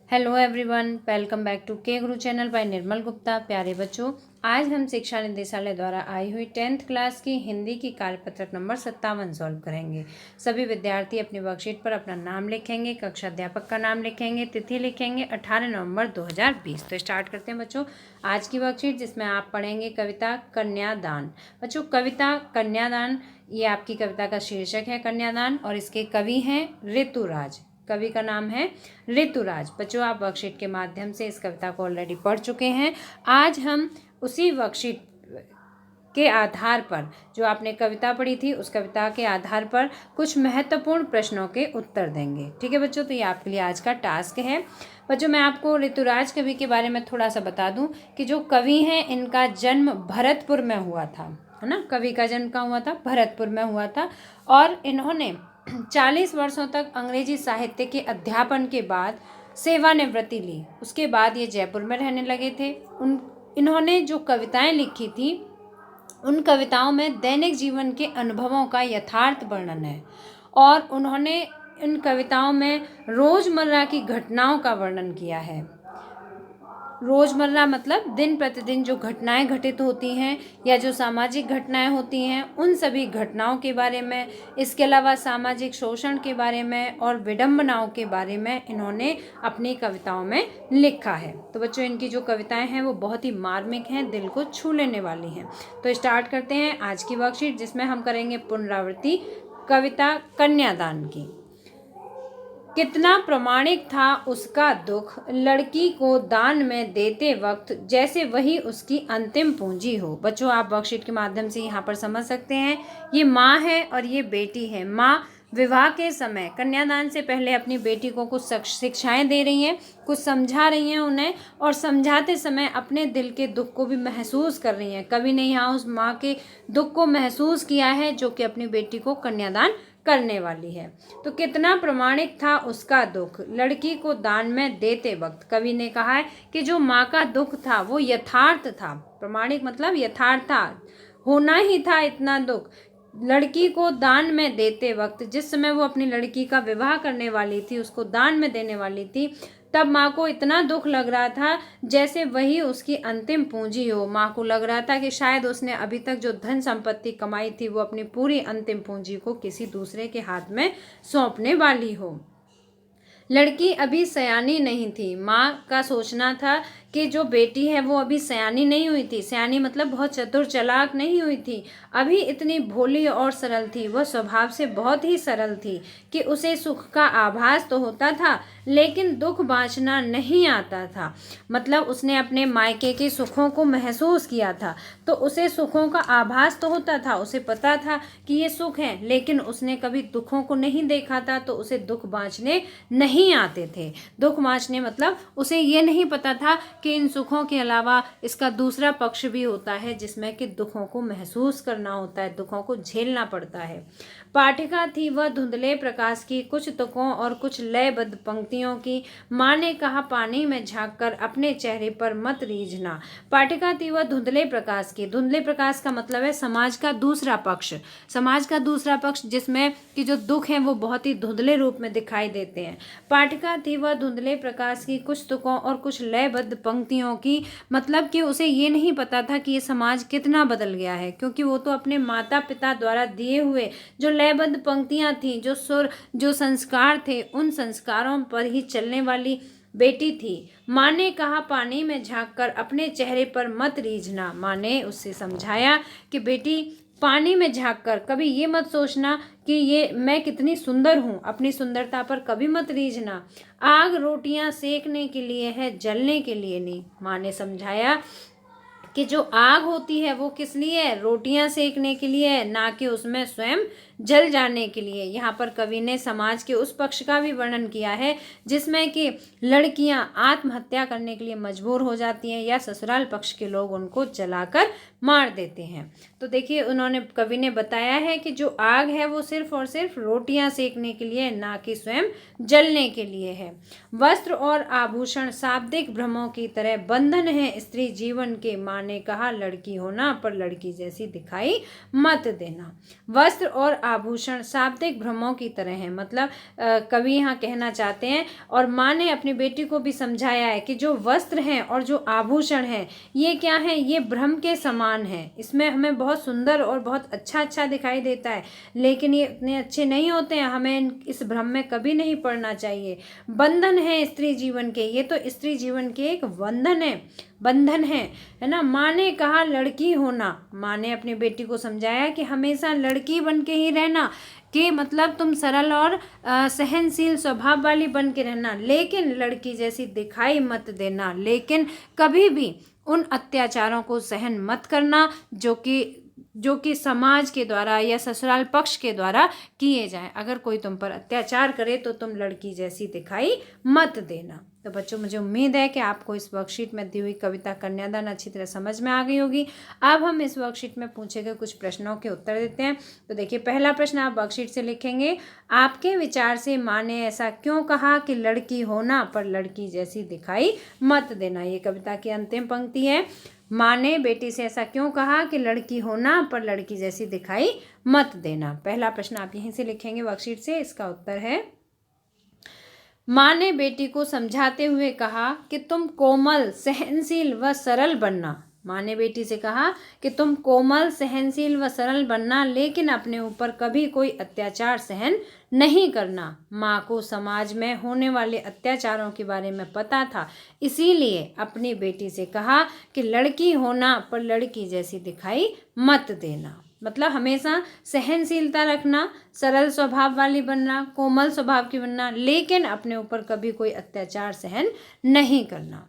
Hello everyone, welcome back to K Guru channel bye निर्मल गुप्ता। प्यारे बच्चों, आज हम शिक्षा निदेशालय द्वारा आई हुई 10th क्लास की हिंदी की कार्यपत्रक नंबर 57 सॉल्व करेंगे। सभी विद्यार्थी अपनी वर्कशीट पर अपना नाम लिखेंगे, कक्षा अध्यापक का नाम लिखेंगे, तिथि लिखेंगे 18 नवंबर 2020। तो स्टार्ट करते हैं बच्चों आज की वर्कशीट, जिसमें आप पढ़ेंगे कविता कन्यादान। बच्चों, कविता कन्यादान ये आपकी कविता का शीर्षक है कन्यादान, और इसके कवि हैं ऋतुराज। कवि का नाम है ऋतुराज। बच्चों, आप वर्कशीट के माध्यम से इस कविता को ऑलरेडी पढ़ चुके हैं। आज हम उसी वर्कशीट के आधार पर, जो आपने कविता पढ़ी थी उस कविता के आधार पर कुछ महत्वपूर्ण प्रश्नों के उत्तर देंगे। ठीक है बच्चों, तो ये आपके लिए आज का टास्क है। बच्चों, मैं आपको ऋतुराज कवि के बारे में थोड़ा सा बता दूं कि जो कवि हैं इनका जन्म भरतपुर में हुआ था, है ना। कवि का जन्म कहाँ हुआ था? भरतपुर में हुआ था। और इन्होंने 40 वर्षों तक अंग्रेजी साहित्य के अध्यापन के बाद सेवानिवृत्ति ली। उसके बाद ये जयपुर में रहने लगे थे। इन्होंने जो कविताएं लिखी थी उन कविताओं में दैनिक जीवन के अनुभवों का यथार्थ वर्णन है, और उन्होंने इन कविताओं में रोजमर्रा की घटनाओं का वर्णन किया है। रोजमर्रा मतलब दिन प्रतिदिन जो घटनाएं घटित होती हैं या जो सामाजिक घटनाएं होती हैं उन सभी घटनाओं के बारे में, इसके अलावा सामाजिक शोषण के बारे में और विडंबनाओं के बारे में इन्होंने अपनी कविताओं में लिखा है। तो बच्चों, इनकी जो कविताएं हैं वो बहुत ही मार्मिक हैं, दिल को छू लेने वाली हैं। तो स्टार्ट करते हैं आज की वर्कशीट, जिसमें हम करेंगे पुनरावृत्ति कविता कन्यादान की। कितना प्रमाणिक था उसका दुख, लड़की को दान में देते वक्त, जैसे वही उसकी अंतिम पूंजी हो। बच्चों, आप वर्कशीट के माध्यम से यहाँ पर समझ सकते हैं, ये माँ है और ये बेटी है। माँ विवाह के समय कन्यादान से पहले अपनी बेटी को कुछ शिक्षाएं दे रही हैं, कुछ समझा रही हैं उन्हें, और समझाते समय अपने दिल के दुख को भी महसूस कर रही हैं। कवि ने यहाँ उस माँ के दुख को महसूस किया है जो कि अपनी बेटी को कन्यादान करने वाली है। तो कितना प्रमाणिक था उसका दुख, लड़की को दान में देते वक्त। कवि ने कहा है कि जो माँ का दुख था वो यथार्थ था। प्रमाणिक मतलब यथार्थ था, होना ही था इतना दुख। लड़की को दान में देते वक्त, जिस समय वो अपनी लड़की का विवाह करने वाली थी, उसको दान में देने वाली थी, तब माँ को इतना दुख लग रहा था जैसे वही उसकी अंतिम पूंजी हो। माँ को लग रहा था कि शायद उसने अभी तक जो धन संपत्ति कमाई थी वो अपनी पूरी अंतिम पूंजी को किसी दूसरे के हाथ में सौंपने वाली हो। लड़की अभी सयानी नहीं थी। माँ का सोचना था कि जो बेटी है वो अभी सयानी नहीं हुई थी। सयानी मतलब बहुत चतुर चालाक नहीं हुई थी, अभी इतनी भोली और सरल थी। वह स्वभाव से बहुत ही सरल थी कि उसे सुख का आभास तो होता था लेकिन दुख बांचना नहीं आता था। मतलब उसने अपने मायके के सुखों को महसूस किया था, तो उसे सुखों का आभास तो होता था, उसे पता था कि ये सुख है, लेकिन उसने कभी दुखों को नहीं देखा था, तो उसे दुख बांचने नहीं आते थे। दुख बांचने मतलब उसे ये नहीं पता था कि इन सुखों के अलावा इसका दूसरा पक्ष भी होता है, जिसमें कि दुखों को महसूस करना होता है, दुखों को झेलना पड़ता है। पाठिका थी वह धुंधले प्रकाश की, कुछ तुकों और कुछ लयबद्ध पंक्तियों की। माँ ने कहा पानी में झांककर अपने चेहरे पर मत रीझना। पाठिका थी वह धुंधले प्रकाश की। धुंधले प्रकाश का मतलब है समाज का दूसरा पक्ष। समाज का दूसरा पक्ष जिसमें कि जो दुख हैं वो बहुत ही धुंधले रूप में दिखाई देते हैं। पाठिका थी वह धुंधले प्रकाश की, कुछ तुकों और कुछ लयबद्ध पंक्तियों की, मतलब कि उसे ये नहीं पता था कि ये समाज कितना बदल गया है, क्योंकि वो तो अपने माता पिता द्वारा दिए हुए जो लयबद्ध पंक्तियां थी, जो सुर, जो संस्कार थे, उन संस्कारों पर ही चलने वाली बेटी थी। माँ ने कहा पानी में झांककर अपने चेहरे पर मत रीझना। माँ ने उससे समझाया कि बेटी पानी में झांककर कभी ये मत सोचना कि ये मैं कितनी सुंदर हूँ, अपनी सुंदरता पर कभी मत रीझना। आग रोटियां सेकने के लिए है, जलने के लिए नहीं। माँ ने समझाया कि जो आग होती है वो किस लिए है? रोटियां सेकने के लिए है, ना कि उसमें स्वयं जल जाने के लिए। यहाँ पर कवि ने समाज के उस पक्ष का भी वर्णन किया है जिसमें कि लड़कियां आत्महत्या करने के लिए मजबूर हो जाती हैं या ससुराल पक्ष के लोग उनको जलाकर मार देते हैं। तो देखिए, उन्होंने कवि ने बताया है कि जो आग है वो सिर्फ और सिर्फ रोटियां सेकने के लिए, ना कि स्वयं जलने के लिए है। वस्त्र और आभूषण शाब्दिक भ्रमों की तरह बंधन है स्त्री जीवन के। माँ ने कहा लड़की होना पर लड़की जैसी दिखाई मत देना। वस्त्र और आभूषण शाब्दिक भ्रमों की तरह हैं। मतलब कवि यहाँ कहना चाहते हैं और माँ ने अपनी बेटी को भी समझाया है कि जो वस्त्र हैं और जो आभूषण हैं ये क्या हैं, ये भ्रम के समान हैं। इसमें हमें बहुत सुंदर और बहुत अच्छा दिखाई देता है, लेकिन ये इतने अच्छे नहीं होते हैं। हमें इस भ्रम में कभी नहीं पड़ना चाहिए। बंधन है स्त्री जीवन के, ये तो स्त्री जीवन के एक बंधन है ना। माँ ने कहा लड़की होना, माँ ने अपनी बेटी को समझाया कि हमेशा लड़की बन के ही रहना, कि मतलब तुम सरल और सहनशील स्वभाव वाली बन के रहना, लेकिन लड़की जैसी दिखाई मत देना, लेकिन कभी भी उन अत्याचारों को सहन मत करना जो कि समाज के द्वारा या ससुराल पक्ष के द्वारा किए जाएं। अगर कोई तुम पर अत्याचार करे तो तुम लड़की जैसी दिखाई मत देना। तो बच्चों, मुझे उम्मीद है कि आपको इस वर्कशीट में दी हुई कविता कन्यादान अच्छी तरह समझ में आ गई होगी। अब हम इस वर्कशीट में पूछे गए कुछ प्रश्नों के उत्तर देते हैं। तो देखिए, पहला प्रश्न आप वर्कशीट से लिखेंगे, आपके विचार से माँ ने ऐसा क्यों कहा कि लड़की होना पर लड़की जैसी दिखाई मत देना। ये कविता की अंतिम पंक्ति है। माँ ने बेटी से ऐसा क्यों कहा कि लड़की होना पर लड़की जैसी दिखाई मत देना। पहला प्रश्न आप यहीं से लिखेंगे वर्कशीट से। इसका उत्तर है, माँ ने बेटी को समझाते हुए कहा कि तुम कोमल, सहनशील व सरल बनना। माँ ने बेटी से कहा कि तुम कोमल, सहनशील व सरल बनना, लेकिन अपने ऊपर कभी कोई अत्याचार सहन नहीं करना। माँ को समाज में होने वाले अत्याचारों के बारे में पता था, इसीलिए अपनी बेटी से कहा कि लड़की होना पर लड़की जैसी दिखाई मत देना। मतलब हमेशा सहनशीलता रखना, सरल स्वभाव वाली बनना, कोमल स्वभाव की बनना, लेकिन अपने ऊपर कभी कोई अत्याचार सहन नहीं करना।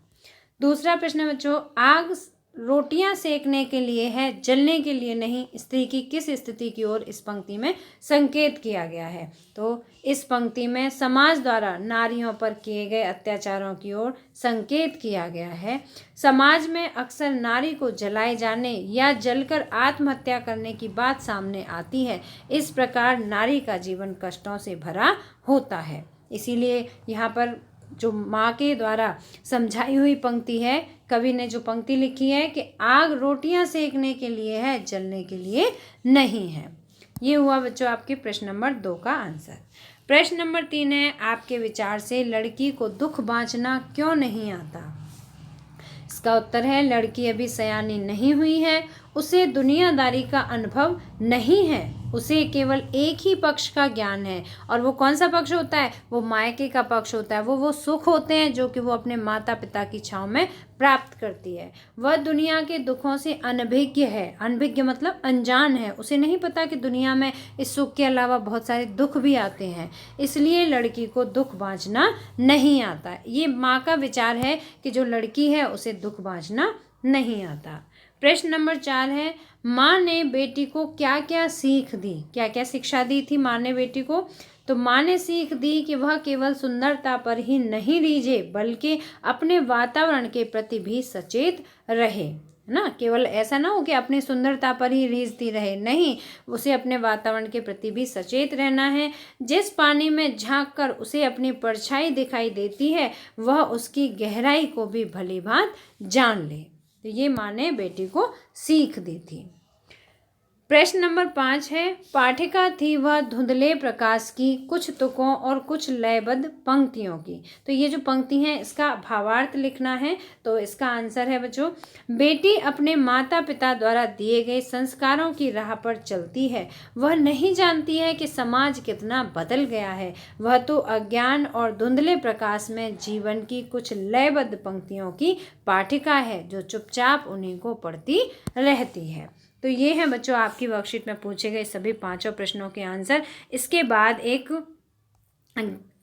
दूसरा प्रश्न बच्चों, आग रोटियां सेकने के लिए है, जलने के लिए नहीं। स्त्री की किस स्थिति की ओर इस पंक्ति में संकेत किया गया है? तो इस पंक्ति में समाज द्वारा नारियों पर किए गए अत्याचारों की ओर संकेत किया गया है। समाज में अक्सर नारी को जलाए जाने या जलकर आत्महत्या करने की बात सामने आती है। इस प्रकार नारी का जीवन कष्टों से भरा होता है। इसीलिए यहाँ पर जो माँ के द्वारा समझाई हुई पंक्ति है, कवि ने जो पंक्ति लिखी है कि आग रोटियां सेकने के लिए है, जलने के लिए नहीं है। ये हुआ बच्चों आपके प्रश्न नंबर 2 का आंसर। प्रश्न नंबर 3 है, आपके विचार से लड़की को दुख बांचना क्यों नहीं आता? इसका उत्तर है, लड़की अभी सयानी नहीं हुई है, उसे दुनियादारी का अनुभव नहीं है, उसे केवल एक ही पक्ष का ज्ञान है। और वो कौन सा पक्ष होता है? वो मायके का पक्ष होता है। वो सुख होते हैं जो कि वो अपने माता पिता की छाँव में प्राप्त करती है। वह दुनिया के दुखों से अनभिज्ञ है। अनभिज्ञ मतलब अनजान है, उसे नहीं पता कि दुनिया में इस सुख के अलावा बहुत सारे दुख भी आते हैं। इसलिए लड़की को दुख बांचना नहीं आता। ये माँ का विचार है कि जो लड़की है उसे दुख बांचना नहीं आता। प्रश्न नंबर 4 है, माँ ने बेटी को क्या क्या सीख दी? क्या क्या शिक्षा दी थी माँ ने बेटी को? तो माँ ने सीख दी कि वह केवल सुंदरता पर ही नहीं रीझे, बल्कि अपने वातावरण के प्रति भी सचेत रहे, ना। केवल ऐसा ना हो कि अपनी सुंदरता पर ही रीझती रहे, नहीं, उसे अपने वातावरण के प्रति भी सचेत रहना है। जिस पानी में झांक कर उसे अपनी परछाई दिखाई देती है, वह उसकी गहराई को भी भली भांत जान ले। तो ये माँ ने बेटी को सीख दी थी। प्रश्न नंबर 5 है, पाठिका थी वह धुंधले प्रकाश की, कुछ तुकों और कुछ लयबद्ध पंक्तियों की। तो ये जो पंक्ति है इसका भावार्थ लिखना है। तो इसका आंसर है बच्चों, बेटी अपने माता पिता द्वारा दिए गए संस्कारों की राह पर चलती है। वह नहीं जानती है कि समाज कितना बदल गया है। वह तो अज्ञान और धुंधले प्रकाश में जीवन की कुछ लयबद्ध पंक्तियों की पाठिका है, जो चुपचाप उन्हीं को पढ़ती रहती है। तो ये है बच्चों आपकी वर्कशीट में पूछे गए सभी 5 प्रश्नों के आंसर। इसके बाद एक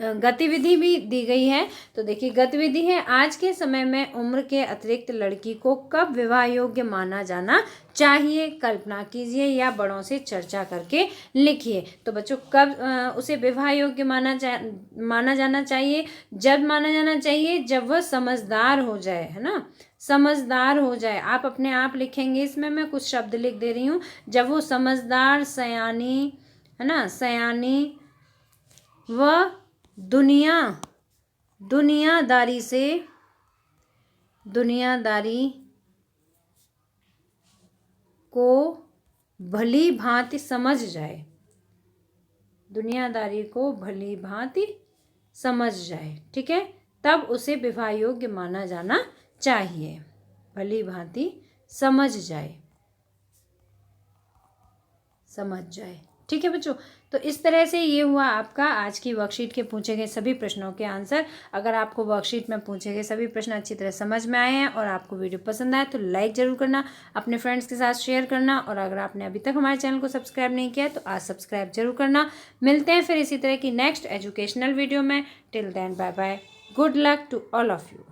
गतिविधि भी दी गई है। तो देखिए, गतिविधि है, आज के समय में उम्र के अतिरिक्त लड़की को कब विवाह योग्य माना जाना चाहिए? कल्पना कीजिए या बड़ों से चर्चा करके लिखिए। तो बच्चों, कब उसे विवाह योग्य माना जाना चाहिए? जब माना जाना चाहिए जब वह समझदार हो जाए, है ना, समझदार हो जाए। आप अपने आप लिखेंगे, इसमें मैं कुछ शब्द लिख दे रही हूँ। जब वो समझदार, सयानी, है ना, सयानी व दुनियादारी को भली भांति समझ जाए। दुनियादारी को भली भांति समझ जाए, ठीक है, तब उसे विवाह योग्य माना जाना चाहिए। भली भांति समझ जाए, समझ जाए, ठीक है बच्चों। तो इस तरह से ये हुआ आपका आज की वर्कशीट के पूछे गए सभी प्रश्नों के आंसर। अगर आपको वर्कशीट में पूछे गए सभी प्रश्न अच्छी तरह समझ में आए हैं और आपको वीडियो पसंद आए तो लाइक ज़रूर करना, अपने फ्रेंड्स के साथ शेयर करना, और अगर आपने अभी तक हमारे चैनल को सब्सक्राइब नहीं किया तो आज सब्सक्राइब जरूर करना। मिलते हैं फिर इसी तरह की नेक्स्ट एजुकेशनल वीडियो में। Till then bye bye, good luck to all of you.